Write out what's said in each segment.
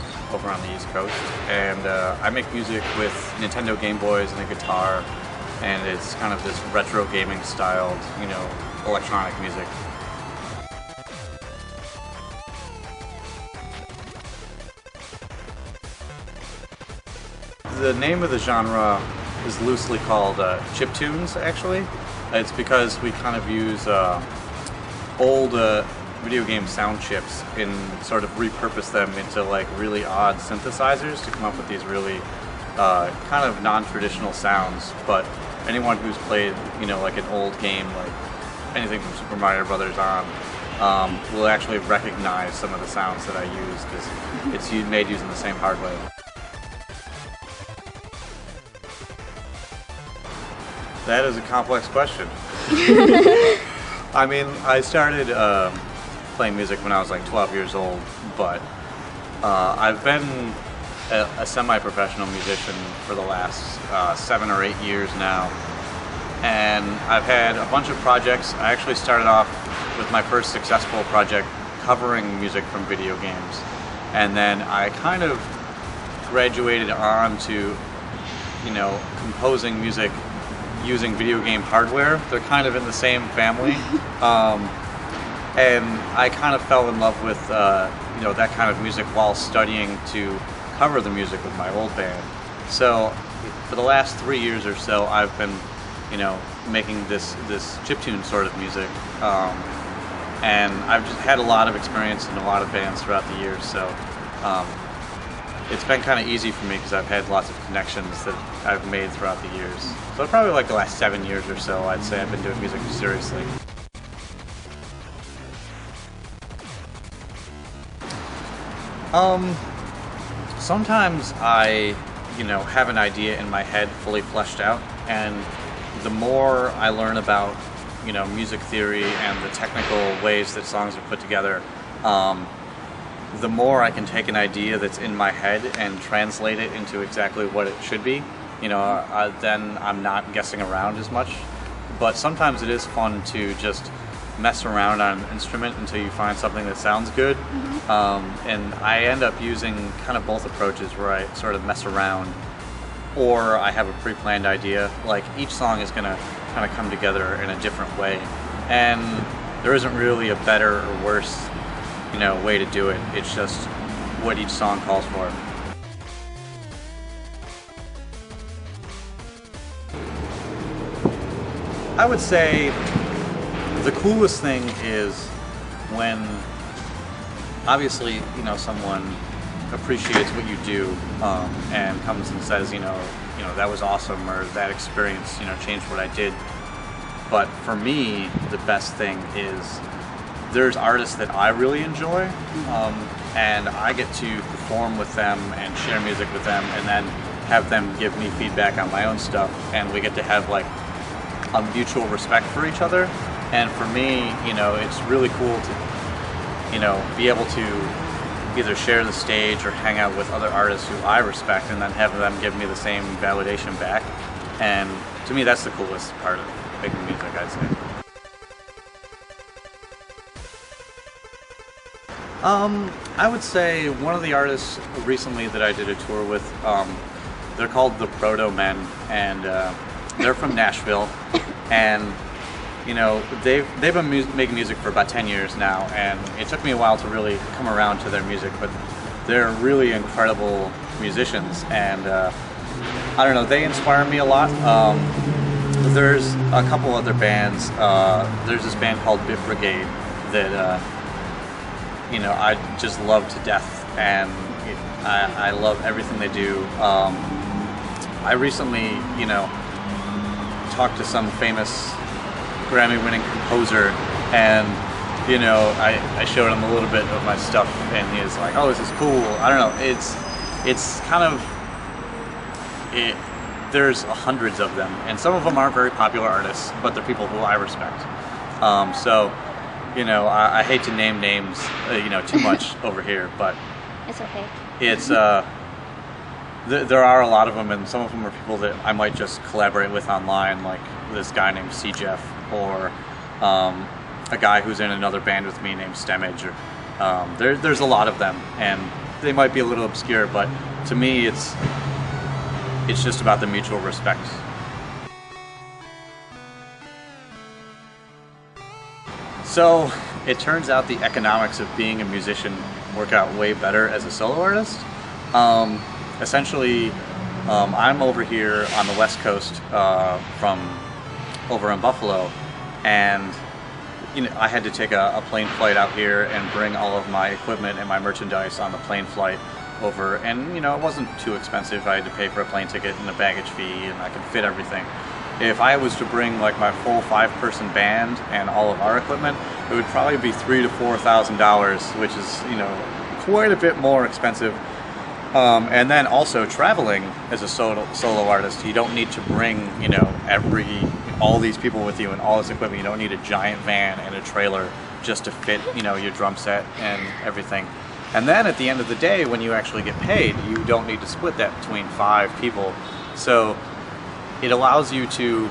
York, over on the East Coast, and I make music with Nintendo Game Boys and a guitar, and it's kind of this retro gaming styled, electronic music. The name of the genre is loosely called chiptunes, actually. It's because we kind of use old video game sound chips and sort of repurpose them into like really odd synthesizers to come up with these really kind of non-traditional sounds. But anyone who's played, like an old game, like anything from Super Mario Brothers on, will actually recognize some of the sounds that I use because it's made using the same hardware. That is a complex question. I mean, I started playing music when I was like 12 years old, but I've been a semi-professional musician for the last 7 or 8 years now. And I've had a bunch of projects. I actually started off with my first successful project covering music from video games. And then I kind of graduated on to, composing music using video game hardware. They're kind of in the same family. And I kind of fell in love with that kind of music while studying to cover the music with my old band. So for the last 3 years or so, I've been making this chiptune sort of music, and I've just had a lot of experience in a lot of bands throughout the years. So it's been kind of easy for me because I've had lots of connections that I've made throughout the years. So probably like the last 7 years or so, I'd say I've been doing music seriously. Sometimes I, have an idea in my head fully fleshed out, and the more I learn about, music theory and the technical ways that songs are put together, the more I can take an idea that's in my head and translate it into exactly what it should be. Then I'm not guessing around as much. But sometimes it is fun to just mess around on an instrument until you find something that sounds good. And I end up using kind of both approaches, where I sort of mess around, or I have a pre-planned idea. Like each song is going to kind of come together in a different way, and there isn't really a better or worse way to do it. It's just what each song calls for. I would say the coolest thing is when, obviously, someone appreciates what you do and comes and says, that was awesome, or that experience, changed what I did. But for me, the best thing is there's artists that I really enjoy, and I get to perform with them and share music with them, and then have them give me feedback on my own stuff, and we get to have like a mutual respect for each other. And for me, it's really cool to, be able to either share the stage or hang out with other artists who I respect, and then have them give me the same validation back. And to me, that's the coolest part of making music, I'd say. I would say one of the artists recently that I did a tour with, they're called the Proto Men, and they're from Nashville, and they've been making music for about 10 years now, and it took me a while to really come around to their music, but they're really incredible musicians, and I don't know, they inspire me a lot. There's a couple other bands. There's this band called Bit Brigade that I just love to death, and I love everything they do. I recently, talked to some famous Grammy-winning composer, and I showed him a little bit of my stuff, and he was like, "Oh, this is cool." I don't know. It's kind of it. There's hundreds of them, and some of them aren't very popular artists, but they're people who I respect. So, I hate to name names, too much over here, but it's okay. It's there are a lot of them, and some of them are people that I might just collaborate with online, like this guy named C. Jeff, or a guy who's in another band with me named Stemage. Or there's a lot of them, and they might be a little obscure, but to me it's just about the mutual respect. So it turns out the economics of being a musician work out way better as a solo artist. Essentially, I'm over here on the West Coast from over in Buffalo, and I had to take a plane flight out here and bring all of my equipment and my merchandise on the plane flight over, and it wasn't too expensive. I had to pay for a plane ticket and a baggage fee, and I could fit everything. If I was to bring like my full 5-person band and all of our equipment, it would probably be $3,000 to $4,000, which is quite a bit more expensive. And then also traveling as a solo artist, you don't need to bring all these people with you and all this equipment. You don't need a giant van and a trailer just to fit your drum set and everything. And then at the end of the day, when you actually get paid, you don't need to split that between 5 people. So it allows you to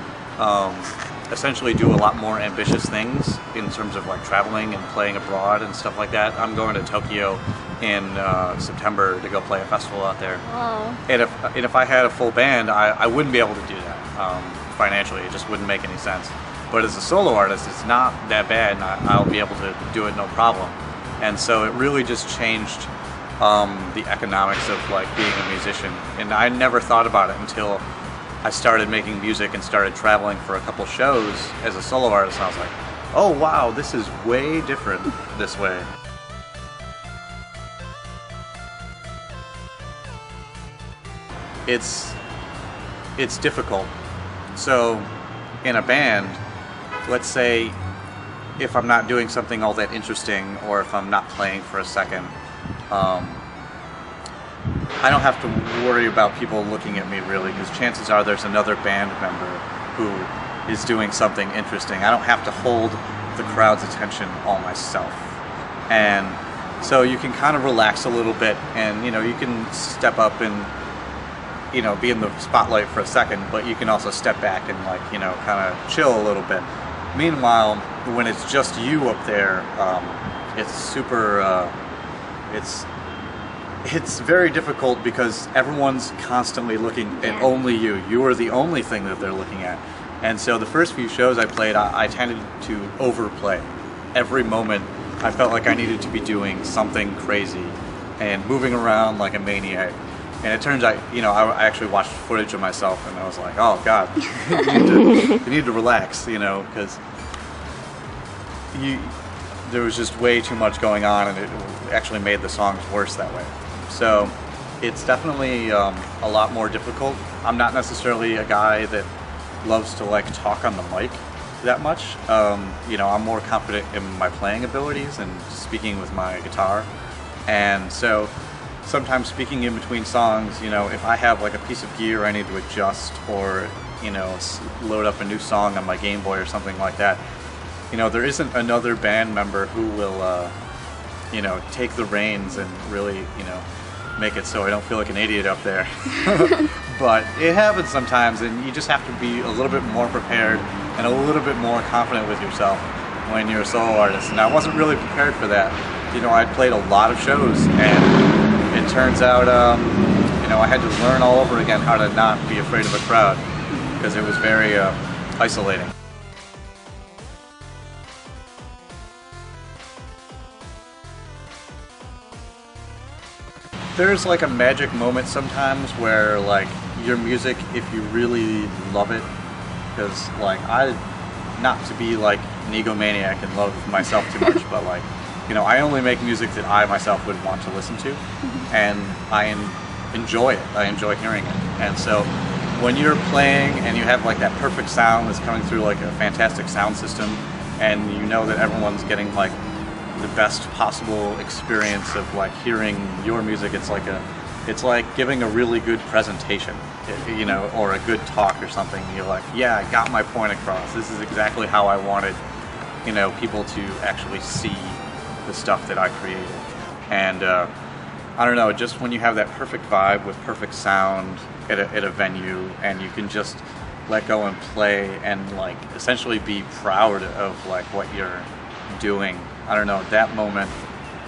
essentially do a lot more ambitious things in terms of like traveling and playing abroad and stuff like that. I'm going to Tokyo in September to go play a festival out there. Wow. And if I had a full band, I wouldn't be able to do that financially. It just wouldn't make any sense. But as a solo artist, it's not that bad, and I'll be able to do it no problem. And so it really just changed the economics of like being a musician. And I never thought about it until I started making music and started traveling for a couple shows as a solo artist, and I was like, oh wow, this is way different this way. It's difficult. So in a band, let's say if I'm not doing something all that interesting, or if I'm not playing for a second, I don't have to worry about people looking at me really, because chances are there's another band member who is doing something interesting. I don't have to hold the crowd's attention all myself. And so you can kind of relax a little bit, and you can step up and be in the spotlight for a second, but you can also step back and kind of chill a little bit. Meanwhile, when it's just you up there, it's super it's very difficult because everyone's constantly looking at only you. You are the only thing that they're looking at. And so the first few shows I played, I tended to overplay. Every moment I felt like I needed to be doing something crazy and moving around like a maniac. And it turns out, I actually watched footage of myself, and I was like, oh God, you need to relax, because there was just way too much going on, and it actually made the songs worse that way. So it's definitely a lot more difficult. I'm not necessarily a guy that loves to talk on the mic that much. I'm more confident in my playing abilities and speaking with my guitar. And so sometimes speaking in between songs, if I have a piece of gear I need to adjust, or load up a new song on my Game Boy or something like that, there isn't another band member who will take the reins and really make it so I don't feel like an idiot up there. But it happens sometimes, and you just have to be a little bit more prepared and a little bit more confident with yourself when you're a solo artist. And I wasn't really prepared for that. I'd played a lot of shows, and it turns out I had to learn all over again how to not be afraid of a crowd, because it was very isolating. There's a magic moment sometimes where your music, if you really love it, because not to be an egomaniac and love myself too much, but I only make music that I myself would want to listen to, and I enjoy it. I enjoy hearing it. And so when you're playing and you have that perfect sound that's coming through a fantastic sound system, and that everyone's getting the best possible experience of hearing your music, it's like giving a really good presentation, or a good talk or something. You're yeah, I got my point across. This is exactly how I wanted people to actually see the stuff that I created. And I don't know, just when you have that perfect vibe with perfect sound at a venue, and you can just let go and play and essentially be proud of what you're doing. I don't know, that moment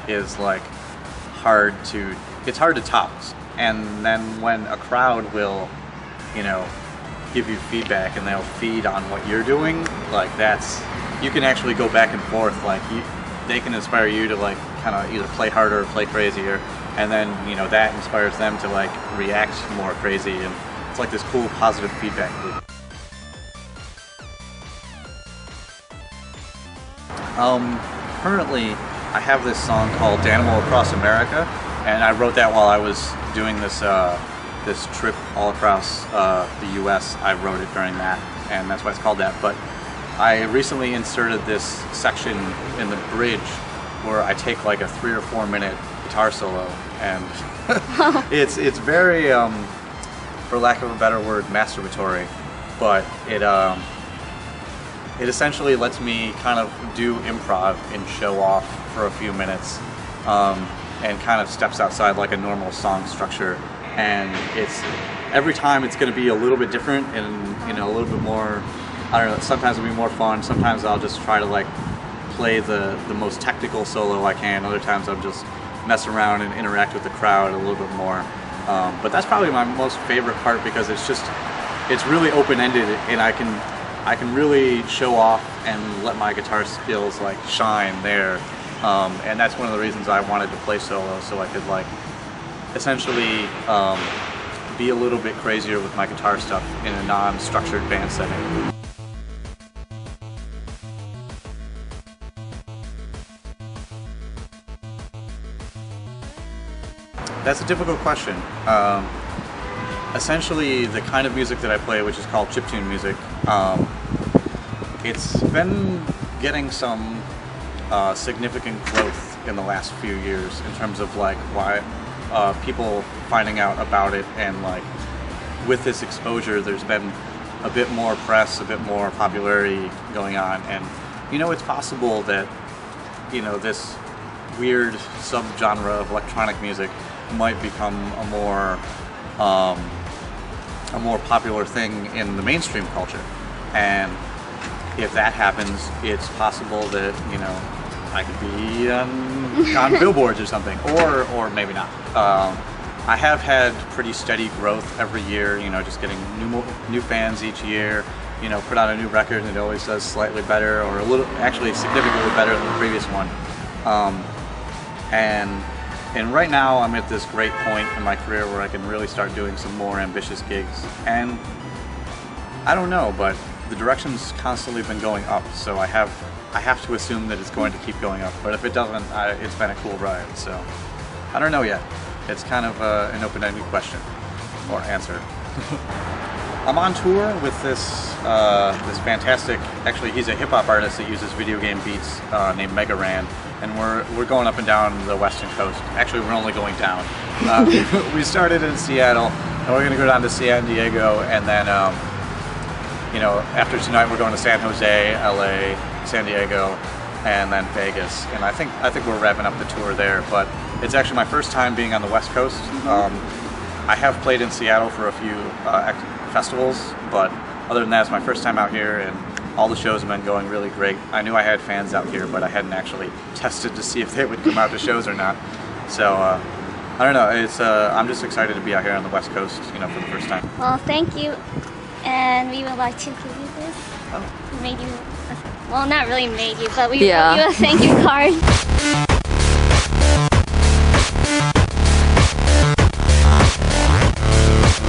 is hard to it's hard to top. And then when a crowd will, you know, give you feedback and they'll feed on what you're doing, like you can actually go back and forth. Like they can inspire you to like kind of either play harder or play crazier, and then you know that inspires them to like react more crazy, and it's like this cool positive feedback loop. Currently I have this song called Danimal Across America, and I wrote that while I was doing this this trip all across the US. I wrote it during that, and that's why it's called that. But I recently inserted this section in the bridge where I take like a 3 or 4 minute guitar solo, and it's very, for lack of a better word, masturbatory, but it essentially lets me kind of do improv and show off for a few minutes, and kind of steps outside like a normal song structure. And every time it's going to be a little bit different, and you know, a little bit more, I don't know, sometimes it'll be more fun, sometimes I'll just try to like play the most technical solo I can, other times I'll just mess around and interact with the crowd a little bit more. But that's probably my most favorite part, because it's really open-ended, and I can really show off and let my guitar skills like shine there. And that's one of the reasons I wanted to play solo, so I could like essentially be a little bit crazier with my guitar stuff in a non-structured band setting. That's a difficult question. Essentially, the kind of music that I play, which is called chiptune music, it's been getting some significant growth in the last few years in terms of like why people finding out about it, and like with this exposure there's been a bit more press, a bit more popularity going on, and you know, it's possible that, you know, this weird subgenre of electronic music might become a more popular thing in the mainstream culture. And if that happens, it's possible that, you know, I could be on billboards or something, or maybe not. I have had pretty steady growth every year, you know, just getting new fans each year. You know, put out a new record and it always does slightly better, or a little, actually significantly better than the previous one. And right now I'm at this great point in my career where I can really start doing some more ambitious gigs. And I don't know, but the direction's constantly been going up, so I have to assume that it's going to keep going up. But if it doesn't, it's been a cool ride. So I don't know yet. It's kind of an open-ended question or answer. I'm on tour with this fantastic, actually he's a hip-hop artist that uses video game beats named Mega Ran, and we're going up and down the western coast. Actually, we're only going down. We started in Seattle, and we're going to go down to San Diego, and then you know, after tonight we're going to San Jose, LA, San Diego, and then Vegas. And I think we're wrapping up the tour there, but it's actually my first time being on the West Coast. I have played in Seattle for a few festivals, but other than that, it's my first time out here, and all the shows have been going really great. I knew I had fans out here, but I hadn't actually tested to see if they would come out to shows or not. So I don't know. I'm just excited to be out here on the West Coast, you know, for the first time. Well, thank you, and we would like to give you this. Oh. Made you, well, not really made you, but we wrote you a thank you card.